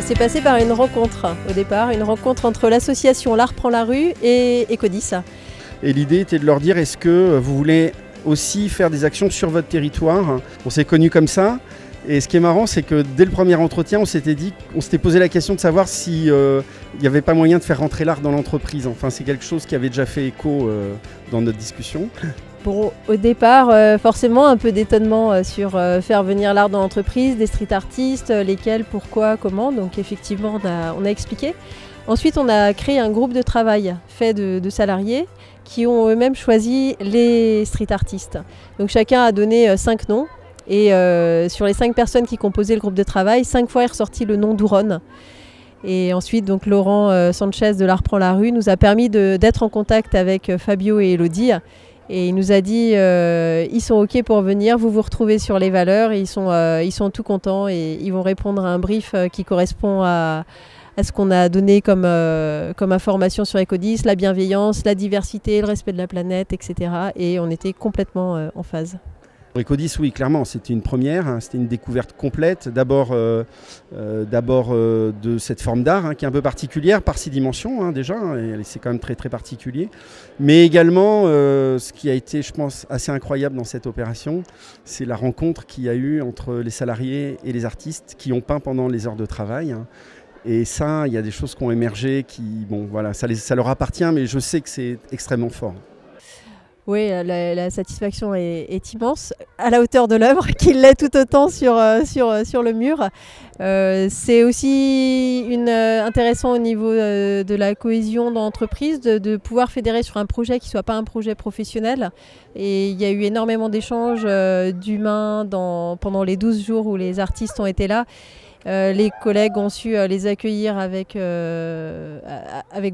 C'est passé par une rencontre au départ, une rencontre entre l'association L'Art prend la rue et Ecodis. Et l'idée était de leur dire, est-ce que vous voulez aussi faire des actions sur votre territoire? On s'est connus comme ça. Et ce qui est marrant, c'est que dès le premier entretien, on s'était posé la question de savoir si il n'y avait pas moyen de faire rentrer l'art dans l'entreprise. Enfin, c'est quelque chose qui avait déjà fait écho dans notre discussion. Bon, au départ, forcément, un peu d'étonnement sur faire venir l'art dans l'entreprise, des street artistes, lesquels, pourquoi, comment. Donc effectivement, on a expliqué. Ensuite, on a créé un groupe de travail fait de salariés qui ont eux-mêmes choisi les street artistes. Donc chacun a donné 5 noms. Et sur les 5 personnes qui composaient le groupe de travail, 5 fois est ressorti le nom d'Ouron. Et ensuite, donc, Laurent Sanchez de L'Art prend la rue nous a permis d'être en contact avec Fabio et Elodie. Et il nous a dit ils sont OK pour venir, vous vous retrouvez sur les valeurs. Et ils sont tout contents et ils vont répondre à un brief qui correspond à ce qu'on a donné comme information sur Ecodis, la bienveillance, la diversité, le respect de la planète, etc. Et on était complètement en phase. Ecodis, oui, clairement, c'était une première, hein, c'était une découverte complète. D'abord de cette forme d'art hein, qui est un peu particulière, par 6 dimensions hein, déjà, et c'est quand même très très particulier. Mais également, ce qui a été, je pense, assez incroyable dans cette opération, c'est la rencontre qu'il y a eu entre les salariés et les artistes qui ont peint pendant les heures de travail. Hein. Et ça, il y a des choses qui ont émergé, bon, voilà, ça leur appartient, mais je sais que c'est extrêmement fort. Oui, la satisfaction est immense, à la hauteur de l'œuvre, qu'il l'est tout autant sur le mur. C'est aussi intéressant au niveau de la cohésion dans l'entreprise, de pouvoir fédérer sur un projet qui ne soit pas un projet professionnel. Et il y a eu énormément d'échanges d'humains pendant les 12 jours où les artistes ont été là. Les collègues ont su les accueillir avec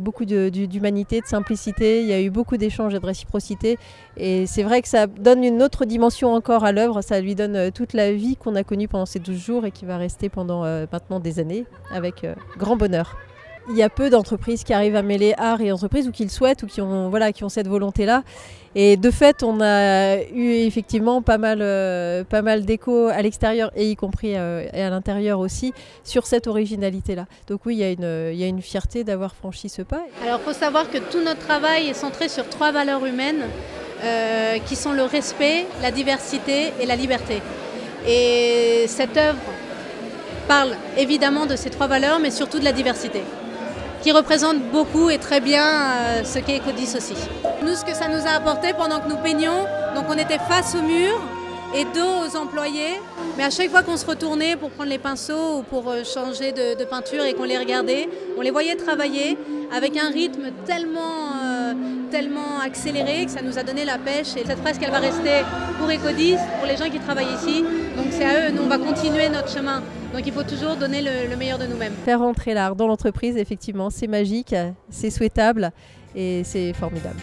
beaucoup d'humanité, de simplicité. Il y a eu beaucoup d'échanges et de réciprocité. Et c'est vrai que ça donne une autre dimension encore à l'œuvre. Ça lui donne toute la vie qu'on a connue pendant ces 12 jours et qui va rester pendant maintenant des années avec grand bonheur. Il y a peu d'entreprises qui arrivent à mêler art et entreprise ou qui le souhaitent ou qui ont cette volonté-là. Et de fait, on a eu effectivement pas mal d'échos à l'extérieur et y compris et à l'intérieur aussi sur cette originalité-là. Donc oui, il y a une fierté d'avoir franchi ce pas. Alors il faut savoir que tout notre travail est centré sur 3 valeurs humaines qui sont le respect, la diversité et la liberté. Et cette œuvre parle évidemment de ces 3 valeurs, mais surtout de la diversité, qui représente beaucoup et très bien ce qu'est Ecodis aussi. Nous, ce que ça nous a apporté pendant que nous peignions, donc on était face au mur et dos aux employés, mais à chaque fois qu'on se retournait pour prendre les pinceaux ou pour changer de peinture et qu'on les regardait, on les voyait travailler avec un rythme tellement accéléré que ça nous a donné la pêche. Et cette fresque, elle va rester pour Ecodis, pour les gens qui travaillent ici, donc c'est à eux, nous on va continuer notre chemin. Donc il faut toujours donner le meilleur de nous-mêmes. Faire rentrer l'art dans l'entreprise, effectivement, c'est magique, c'est souhaitable et c'est formidable.